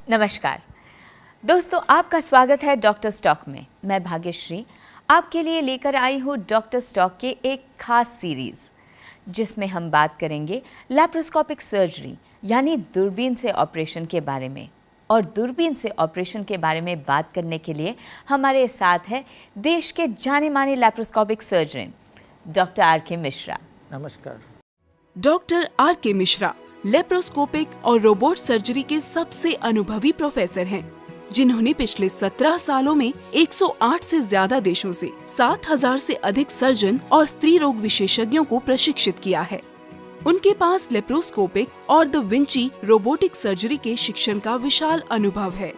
नमस्कार दोस्तों, आपका स्वागत है डॉक्टर स्टॉक में। मैं भाग्यश्री आपके लिए लेकर आई हूँ डॉक्टर स्टॉक के एक खास सीरीज़ जिसमें हम बात करेंगे लैप्रोस्कोपिक सर्जरी यानी दूरबीन से ऑपरेशन के बारे में। और दूरबीन से ऑपरेशन के बारे में बात करने के लिए हमारे साथ है देश के जाने माने laparoscopic surgeon doctor R.K. Mishra. नमस्कार। Doctor R.K. मिश्रा लेप्रोस्कोपिक और रोबोट सर्जरी के सबसे अनुभवी प्रोफेसर हैं, जिन्होंने पिछले 17 सालों में 108 से ज्यादा देशों से 7000 से अधिक सर्जन और स्त्री रोग विशेषज्ञों को प्रशिक्षित किया है। उनके पास लेप्रोस्कोपिक और द विंची रोबोटिक सर्जरी के शिक्षण का विशाल अनुभव है।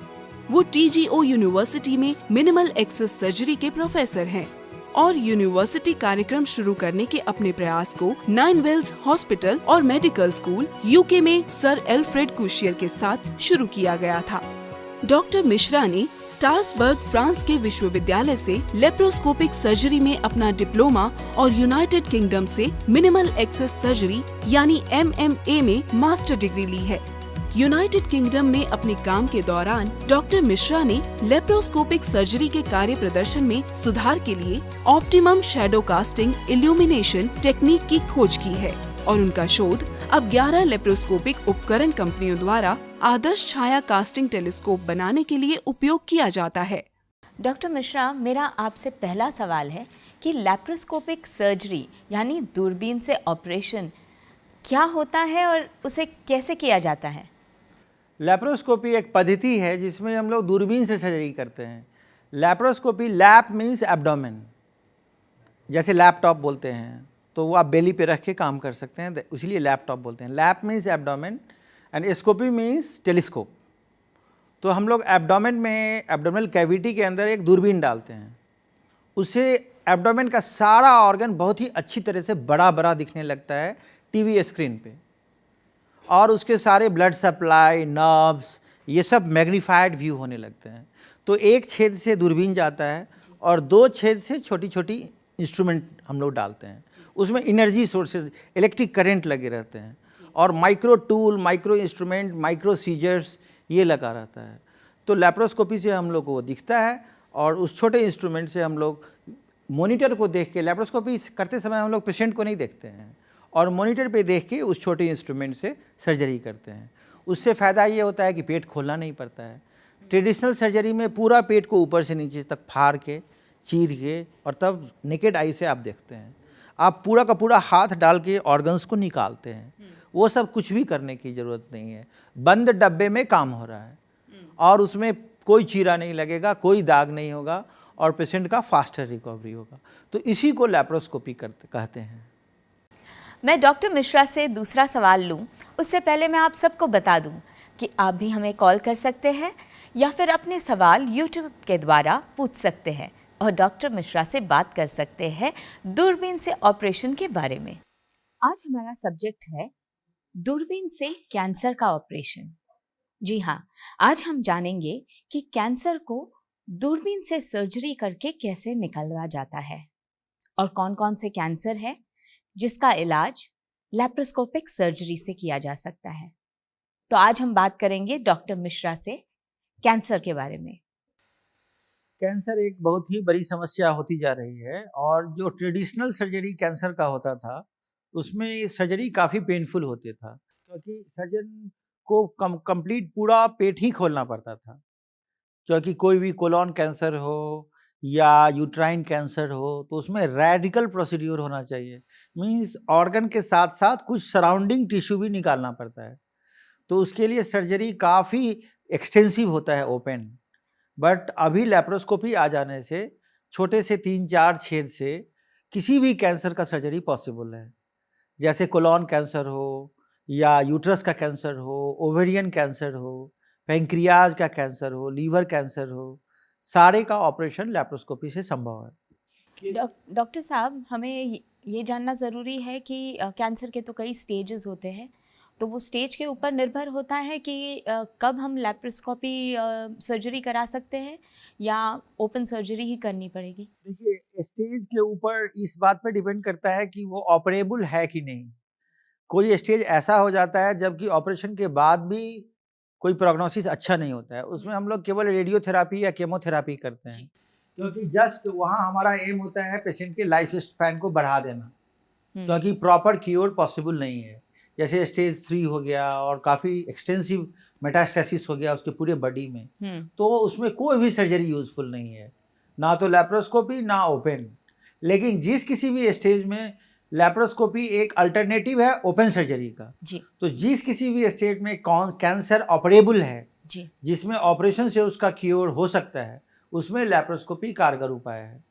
वो TGO यूनिवर्सिटी में मिनिमल एक्सेस सर्जरी के प्रोफेसर हैं और यूनिवर्सिटी कार्यक्रम शुरू करने के अपने प्रयास को 9 वेल्स हॉस्पिटल और मेडिकल स्कूल UK में सर एल्फ्रेड कुशियर के साथ शुरू किया गया था। डॉक्टर मिश्रा ने स्ट्रासबर्ग फ्रांस के विश्वविद्यालय से लेप्रोस्कोपिक सर्जरी में अपना डिप्लोमा और यूनाइटेड किंगडम से मिनिमल एक्सेस सर्जरी यानी MMA में मास्टर डिग्री ली है। यूनाइटेड किंगडम में अपने काम के दौरान डॉक्टर मिश्रा ने लेप्रोस्कोपिक सर्जरी के कार्य प्रदर्शन में सुधार के लिए optimum shadow casting illumination technique की खोज की है और उनका शोध अब 11 लेप्रोस्कोपिक उपकरण कंपनियों द्वारा आदर्श छाया कास्टिंग टेलीस्कोप बनाने के लिए उपयोग किया जाता है। डॉक्टर मिश्रा, मेरा आपसे पहला सवाल है कि लैप्रोस्कोपिक सर्जरी यानी दूरबीन से ऑपरेशन क्या होता है और उसे कैसे किया जाता है? लैप्रोस्कोपी एक पद्धति है जिसमें हम लोग दूरबीन से सर्जरी करते हैं। लैप्रोस्कोपी, लैप मीन्स एब्डोमेन, जैसे लैपटॉप बोलते हैं तो वो आप बेली पे रख के काम कर सकते हैं, इसलिए लैपटॉप बोलते हैं। Lap means abdomen and scopy means telescope. तो हम लोग एब्डोमेन में, एब्डोमिनल कैविटी के अंदर एक दूरबीन डालते हैं, उससे एब्डोमेन का सारा ऑर्गन बहुत ही अच्छी तरह से बड़ा बड़ा दिखने लगता है टीवी स्क्रीन पे, और उसके सारे ब्लड सप्लाई, नर्व्स, ये सब मैग्नीफाइड व्यू होने लगते हैं। तो एक छेद से दूरबीन जाता है और 2 छेद से छोटी छोटी इंस्ट्रूमेंट हम लोग डालते हैं। उसमें एनर्जी सोर्सेज, इलेक्ट्रिक करंट लगे रहते हैं और micro tool, micro instrument, micro scissors ये लगा रहता है। तो लैप्रोस्कोपी से हम लोग को वो दिखता है और उस छोटे इंस्ट्रूमेंट से हम लोग मॉनिटर को देख के, लैप्रोस्कोपी करते समय हम लोग पेशेंट को नहीं देखते हैं और मॉनिटर पे देख के उस छोटे इंस्ट्रूमेंट से सर्जरी करते हैं। उससे फ़ायदा ये होता है कि पेट खोलना नहीं पड़ता है। ट्रेडिशनल सर्जरी में पूरा पेट को ऊपर से नीचे तक फाड़ के, चीर के और तब नेकेड आई से आप देखते हैं। आप पूरा का पूरा हाथ डाल के ऑर्गन्स को निकालते हैं। वो सब कुछ भी करने की ज़रूरत नहीं है। बंद डब्बे में काम हो रहा है और उसमें कोई चीरा नहीं लगेगा, कोई दाग नहीं होगा और पेशेंट का फास्टर रिकवरी होगा। तो इसी को लैप्रोस्कोपी कहते हैं। मैं डॉक्टर मिश्रा से दूसरा सवाल लूं, उससे पहले मैं आप सबको बता दूं कि आप भी हमें कॉल कर सकते हैं या फिर अपने सवाल YouTube के द्वारा पूछ सकते हैं और डॉक्टर मिश्रा से बात कर सकते हैं दूरबीन से ऑपरेशन के बारे में। आज हमारा सब्जेक्ट है दूरबीन से कैंसर का ऑपरेशन। जी हाँ, आज हम जानेंगे कि कैंसर को दूरबीन से सर्जरी करके कैसे निकाला जाता है और कौन कौन से कैंसर है जिसका इलाज लैप्रोस्कोपिक सर्जरी से किया जा सकता है। तो आज हम बात करेंगे डॉक्टर मिश्रा से कैंसर के बारे में। कैंसर एक बहुत ही बड़ी समस्या होती जा रही है और जो ट्रेडिशनल सर्जरी कैंसर का होता था उसमें सर्जरी काफ़ी पेनफुल होते था, क्योंकि सर्जन को कंप्लीट पूरा पेट ही खोलना पड़ता था। क्योंकि कोई भी कोलोन कैंसर हो या यूट्राइन कैंसर हो तो उसमें रेडिकल प्रोसीड्यूर होना चाहिए, मींस ऑर्गन के साथ साथ कुछ सराउंडिंग टिश्यू भी निकालना पड़ता है। तो उसके लिए सर्जरी काफ़ी एक्सटेंसिव होता है, ओपन। बट अभी लैप्रोस्कोपी आ जाने से छोटे से 3-4 छेद से किसी भी कैंसर का सर्जरी पॉसिबल है। जैसे कोलोन कैंसर हो या यूट्रस का कैंसर हो, ओवेरियन कैंसर हो, पैंक्रियाज का कैंसर हो, लीवर कैंसर हो, सारे का ऑपरेशन लैप्रोस्कोपी से संभव है। डॉक्टर साहब, हमें ये जानना ज़रूरी है कि कैंसर के तो कई स्टेजेस होते हैं, तो वो स्टेज के ऊपर निर्भर होता है कि कब हम लैप्रोस्कोपी सर्जरी करा सकते हैं या ओपन सर्जरी ही करनी पड़ेगी। देखिए, स्टेज के ऊपर इस बात पर डिपेंड करता है कि वो ऑपरेबल है कि नहीं। कोई स्टेज ऐसा हो जाता है जबकि ऑपरेशन के बाद भी कोई प्रोग्नोसिस अच्छा नहीं होता है। उसमें हम लोग केवल रेडियोथेरापी या केमोथेरापी करते हैं, क्योंकि जस्ट वहाँ हमारा एम होता है पेशेंट के लाइफ स्पैन को बढ़ा देना, क्योंकि प्रॉपर क्योर पॉसिबल नहीं है। जैसे स्टेज 3 हो गया और काफ़ी एक्सटेंसिव मेटास्टेसिस हो गया उसके पूरे बॉडी में, तो उसमें कोई भी सर्जरी यूजफुल नहीं है, ना तो लैप्रोस्कोपी ना ओपन। लेकिन जिस किसी भी स्टेज में लैप्रोस्कोपी एक अल्टरनेटिव है ओपन सर्जरी का जी। तो जिस किसी भी स्टेट में कैंसर ऑपरेबल है जी। जिसमें ऑपरेशन से उसका क्योर हो सकता है, उसमें लैप्रोस्कोपी कारगर उपाय है।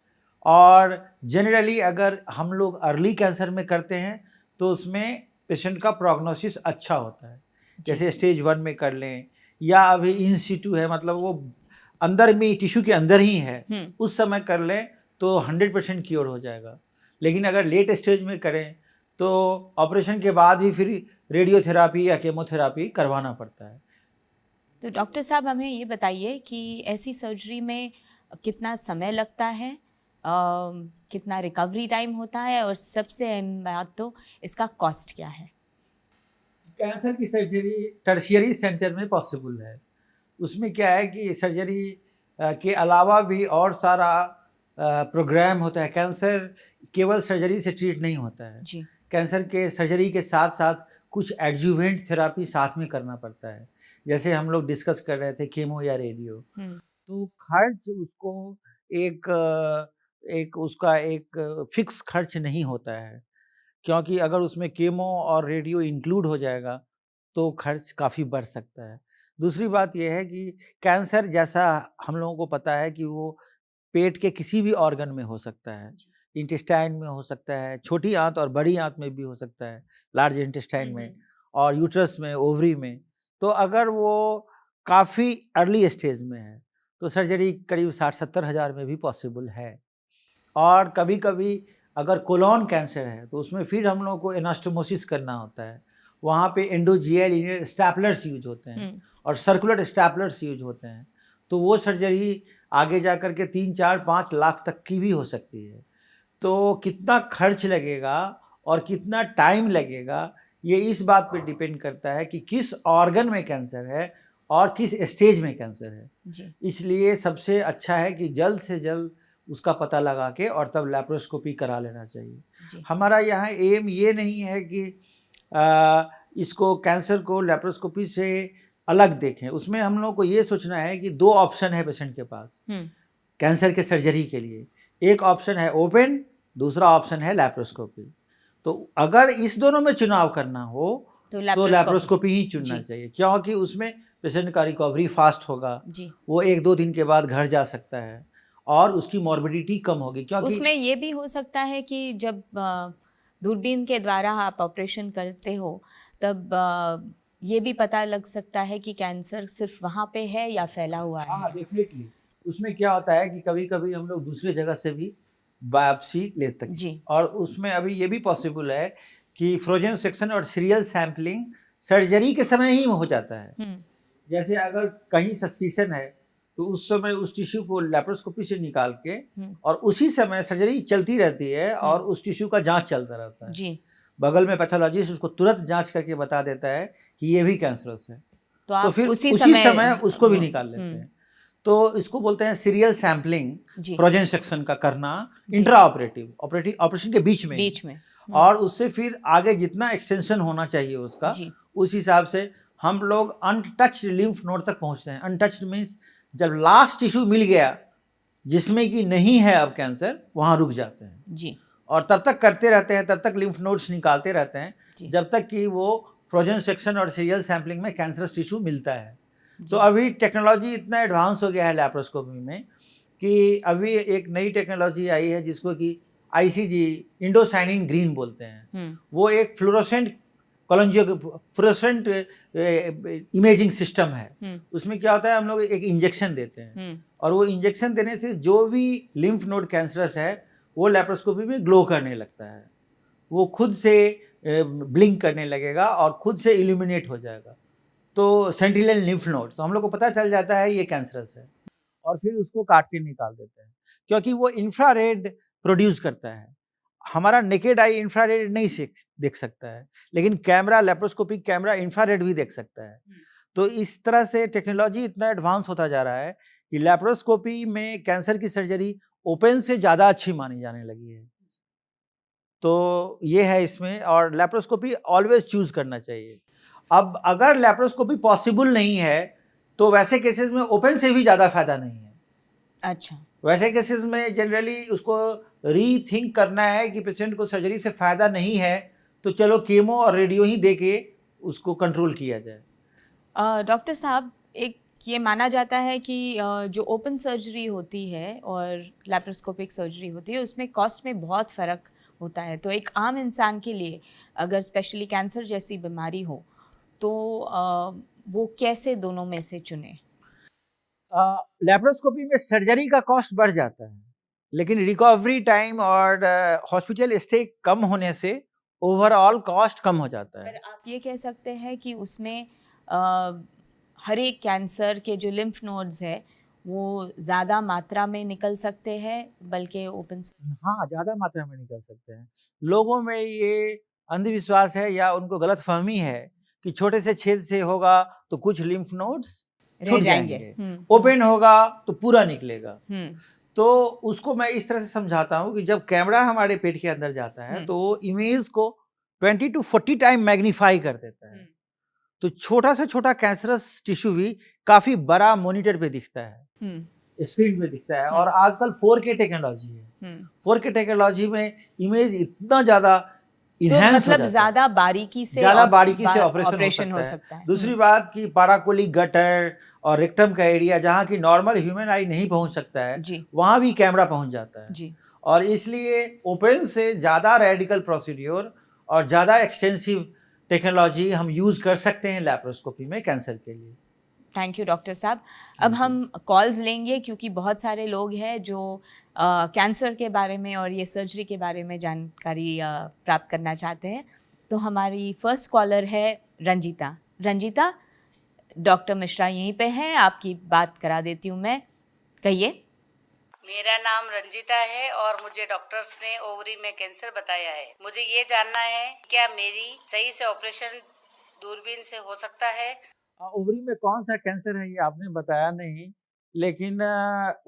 और जनरली अगर हम लोग अर्ली कैंसर में करते हैं तो उसमें पेशेंट का प्रोग्नोसिस अच्छा होता है। जैसे स्टेज 1 में कर लें या अभी इन सिटू है, मतलब वो अंदर में टिश्यू के अंदर ही है, उस समय कर लें तो 100% क्योर हो जाएगा। लेकिन अगर लेट स्टेज में करें तो ऑपरेशन के बाद भी फिर रेडियोथेरापी या केमोथेरापी करवाना पड़ता है। तो डॉक्टर साहब हमें ये बताइए कि ऐसी सर्जरी में कितना समय लगता है, कितना रिकवरी टाइम होता है, और सबसे अहम बात तो इसका कॉस्ट क्या है? कैंसर की सर्जरी टर्शियरी सेंटर में पॉसिबल है। उसमें क्या है कि सर्जरी के अलावा भी और सारा प्रोग्राम होता है। कैंसर केवल सर्जरी से ट्रीट नहीं होता है जी। कैंसर के सर्जरी के साथ साथ कुछ एडजुवेंट थेरापी साथ में करना पड़ता है। जैसे हम लोग डिस्कस कर रहे थे केमो या रेडियो, तो खर्च उसको एक फिक्स खर्च नहीं होता है, क्योंकि अगर उसमें केमो और रेडियो इंक्लूड हो जाएगा तो खर्च काफ़ी बढ़ सकता है। दूसरी बात यह है कि कैंसर जैसा हम लोगों को पता है कि वो पेट के किसी भी ऑर्गन में हो सकता है, इंटेस्टाइन में हो सकता है, छोटी आंत और बड़ी आंत में भी हो सकता है, लार्ज इंटेस्टाइन में और यूट्रस में, ओवरी में। तो अगर वो काफ़ी अर्ली स्टेज में है तो सर्जरी करीब 60-70 हज़ार में भी पॉसिबल है। और कभी कभी अगर कोलोन कैंसर है तो उसमें फिर हम लोगों को एनास्टोमोसिस करना होता है। वहाँ पे एंडोजीएल स्टैपलर्स यूज होते हैं और सर्कुलर स्टैपलर्स यूज होते हैं, तो वो सर्जरी आगे जा कर के 3-4-5 लाख तक की भी हो सकती है। तो कितना खर्च लगेगा और कितना टाइम लगेगा ये इस बात पे डिपेंड करता है कि किस ऑर्गन में कैंसर है और किस स्टेज में कैंसर है जी। इसलिए सबसे अच्छा है कि जल्द से जल्द उसका पता लगा के और तब लैप्रोस्कोपी करा लेना चाहिए जी। हमारा यहाँ एम ये नहीं है कि इसको कैंसर को लैप्रोस्कोपी से अलग देखें। उसमें हम लोग को ये सोचना है कि 2 ऑप्शन है पेशेंट के पास कैंसर के सर्जरी के लिए। एक ऑप्शन है ओपन, दूसरा ऑप्शन है लैप्रोस्कोपी। तो अगर इस दोनों में चुनाव करना हो तो लैप्रोस्कोपी ही चुनना चाहिए, क्योंकि उसमें पेशेंट का रिकवरी फास्ट होगा जी। वो 1-2 दिन के बाद घर जा सकता है और उसकी मॉर्बिडिटी कम होगी। क्योंकि उसमें ये भी हो सकता है कि जब दूरबीन के द्वारा आप ऑपरेशन करते हो तब ये भी पता लग सकता है कि कैंसर सिर्फ वहाँ पे है या फैला हुआ है। हाँ, डेफिनेटली। उसमें क्या होता है कि कभी कभी हम लोग दूसरी जगह से भी बायोप्सी ले सकते हैं और उसमें अभी ये भी पॉसिबल है कि फ्रोजन सेक्शन और सीरियल सैंपलिंग सर्जरी के समय ही हो जाता है। जैसे अगर कहीं सस्पिशन है तो उस समय उस टिश्यू को लैप्रोस्कोपी से निकाल के और उसी समय सर्जरी चलती रहती है और उस टिश्यू का जांच चलता रहता है जी। बगल में पैथोलॉजिस्ट उसको तुरंत जांच करके बता देता है कि ये भी कैंसरस है, तो फिर उसी समय उसको भी निकाल लेते हैं। तो इसको बोलते हैं सीरियल सैंपलिंग फ्रोजन सेक्शन का करना इंट्रा ऑपरेशन के बीच में और उससे फिर आगे जितना एक्सटेंशन होना चाहिए उसका उस हिसाब से हम लोग अनटच्ड लिम्फ नोड तक पहुंचते हैं। अनटच्ड मीन्स जब लास्ट टिश्यू मिल गया जिसमें कि नहीं है अब कैंसर, वहां रुक जाते हैं जी। और तब तक करते रहते हैं, तब तक लिम्फ नोड्स निकालते रहते हैं जब तक कि वो फ्रोजन सेक्शन और सीरियल सैंपलिंग में कैंसरस टिश्यू मिलता है। तो अभी टेक्नोलॉजी इतना एडवांस हो गया है लैप्रोस्कोपी में कि अभी एक नई टेक्नोलॉजी आई है जिसको कि आईसीजी इंडोसाइनिन ग्रीन बोलते हैं। वो एक फ्लोरोसेंट इमेजिंग सिस्टम है। उसमें क्या होता है, हम लोग एक इंजेक्शन देते हैं और वो इंजेक्शन देने से जो भी लिम्फ नोड कैंसरस है वो लैप्रोस्कोपी में ग्लो करने लगता है, वो खुद से ब्लिंक करने लगेगा और खुद से इल्यूमिनेट हो जाएगा। तो सेंटिनल लिम्फ नोड, तो हम लोग को पता चल जाता है ये कैंसरस है और फिर उसको काट के निकाल देते हैं, क्योंकि वो इंफ्रारेड प्रोड्यूस करता है। हमारा नेकेड आई इंफ्रारेड नहीं देख सकता है, लेकिन कैमरा, लैप्रोस्कोपिक कैमरा इंफ्रारेड भी देख सकता है। तो इस तरह से टेक्नोलॉजी इतना एडवांस होता जा रहा है कि लैप्रोस्कोपी में कैंसर की सर्जरी ओपन से ज़्यादा अच्छी मानी जाने लगी है। तो ये है इसमें, और लैप्रोस्कोपी ऑलवेज चूज करना चाहिए। अब अगर लैप्रोस्कोपी पॉसिबल नहीं है तो वैसे केसेस में ओपन से भी ज़्यादा फायदा नहीं है। अच्छा, वैसे केसेस में जनरली उसको रीथिंक करना है कि पेशेंट को सर्जरी से फ़ायदा नहीं है तो चलो कीमो और रेडियो ही दे के उसको कंट्रोल किया जाए। डॉक्टर साहब, एक ये माना जाता है कि जो ओपन सर्जरी होती है और लैप्रोस्कोपिक सर्जरी होती है उसमें कॉस्ट में बहुत फ़र्क होता है। तो एक आम इंसान के लिए अगर स्पेशली कैंसर जैसी बीमारी हो तो वो कैसे दोनों में से चुने? लैप्रोस्कोपी में सर्जरी का कॉस्ट बढ़ जाता है, लेकिन रिकवरी टाइम और हॉस्पिटल स्टे कम होने से ओवरऑल कॉस्ट कम हो जाता है। पर आप ये कह सकते हैं कि उसमें हर एक कैंसर के जो लिम्फ नोड्स है वो ज़्यादा मात्रा में निकल सकते हैं, बल्कि ओपन हाँ, ज़्यादा मात्रा में निकल सकते हैं। लोगों में ये अंधविश्वास है या उनको गलतफहमी है कि छोटे से छेद से होगा तो कुछ लिम्फ नोड्स रह छूट जाएंगे। जाएंगे, ओपन होगा तो पूरा निकलेगा। हम्म, तो उसको मैं इस तरह से समझाता हूँ कि जब कैमरा हमारे पेट के अंदर जाता है तो वो इमेज को 20 to 40 टाइम मैग्नीफाई कर देता है। तो छोटा से छोटा कैंसरस टिश्यू भी काफी बड़ा मॉनिटर पे दिखता है, स्क्रीन पे दिखता है। और आजकल 4K टेक्नोलॉजी है। 4K टेक्नोलॉजी में इमेज इतना ज्यादा तो इनहैंस हो मतलब जाता है, ज़्यादा बारीकी से ऑपरेशन हो सकता है। दूसरी बात कि पाराकोलिक गटर और रेक्टम का एरिया जहाँ की नॉर्मल ह्यूमन आई नहीं पहुंच सकता है, जी वहाँ भी कैमरा पहुंच जाता है। जी, और इसलिए ओपन से ज़्यादा रेडिकल प्रोसीड्योर और ज़्यादा एक्सटेंसिव टेक्नोलॉजी हम यूज़ कर सकते हैं लैप्रोस्कोपी में कैंसर के लिए। थैंक यू डॉक्टर साहब। अब हम कॉल्स लेंगे क्योंकि बहुत सारे लोग हैं जो कैंसर के बारे में और ये सर्जरी के बारे में जानकारी प्राप्त करना चाहते हैं। तो हमारी फर्स्ट कॉलर है रंजीता। रंजीता, डॉक्टर मिश्रा यहीं पे हैं, आपकी बात करा देती हूँ मैं, कहिए। मेरा नाम रंजीता है और मुझे डॉक्टर्स ने ओवरी में कैंसर बताया है। मुझे ये जानना है क्या मेरी सही से ऑपरेशन दूरबीन से हो सकता है? ओवरी में कौन सा कैंसर है ये आपने बताया नहीं, लेकिन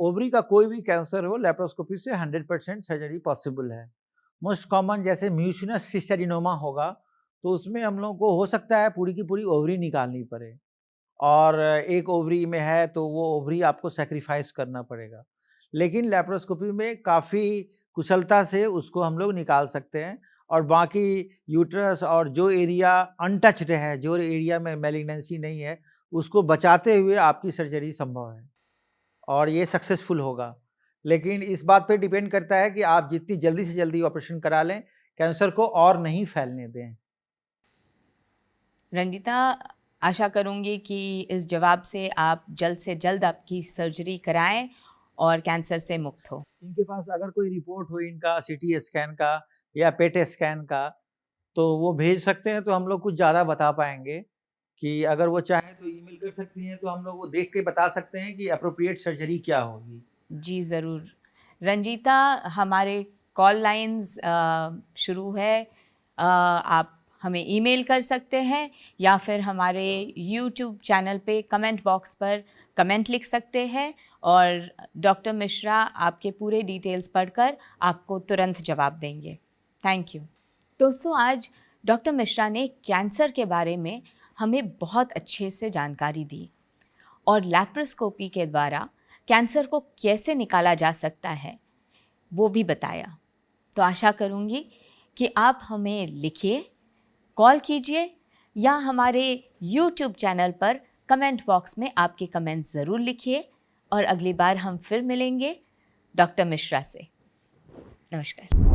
ओवरी का कोई भी कैंसर हो लैप्रोस्कोपी से 100% सर्जरी पॉसिबल है। मोस्ट कॉमन जैसे म्यूसिनस सिस्टेरिनोमा होगा तो उसमें हम लोगों को हो सकता है पूरी की पूरी ओवरी निकालनी पड़े, और एक ओवरी में है तो वो ओवरी आपको सेक्रीफाइस करना पड़ेगा। लेकिन लैप्रोस्कोपी में काफ़ी कुशलता से उसको हम लोग निकाल सकते हैं, और बाकी यूट्रस और जो एरिया अनटच्ड है, जो एरिया में मैलिग्नेंसी नहीं है, उसको बचाते हुए आपकी सर्जरी संभव है और ये सक्सेसफुल होगा। लेकिन इस बात पे डिपेंड करता है कि आप जितनी जल्दी से जल्दी ऑपरेशन करा लें, कैंसर को और नहीं फैलने दें। रंजीता, आशा करूँगी कि इस जवाब से आप जल्द से जल्द आपकी सर्जरी कराएं और कैंसर से मुक्त हो। इनके पास अगर कोई रिपोर्ट हो इनका सीटी स्कैन का या पेट स्कैन का तो वो भेज सकते हैं, तो हम लोग कुछ ज़्यादा बता पाएंगे। कि अगर वो चाहें तो ईमेल कर सकती हैं, तो हम लोग वो देख के बता सकते हैं कि अप्रोप्रिएट सर्जरी क्या होगी। जी ज़रूर। रंजीता, हमारे कॉल लाइंस शुरू है, आप हमें ईमेल कर सकते हैं या फिर हमारे यूट्यूब चैनल पे कमेंट बॉक्स पर कमेंट लिख सकते हैं और डॉक्टर मिश्रा आपके पूरे डिटेल्स पढ़कर आपको तुरंत जवाब देंगे। Thank you. दोस्तों, आज डॉक्टर मिश्रा ने कैंसर के बारे में हमें बहुत अच्छे से जानकारी दी और लैप्रोस्कोपी के द्वारा कैंसर को कैसे निकाला जा सकता है वो भी बताया। तो आशा करूँगी कि आप हमें लिखिए, कॉल कीजिए या हमारे YouTube चैनल पर कमेंट बॉक्स में आपके कमेंट ज़रूर लिखिए और अगली बार हम फिर मिलेंगे डॉक्टर मिश्रा से। नमस्कार।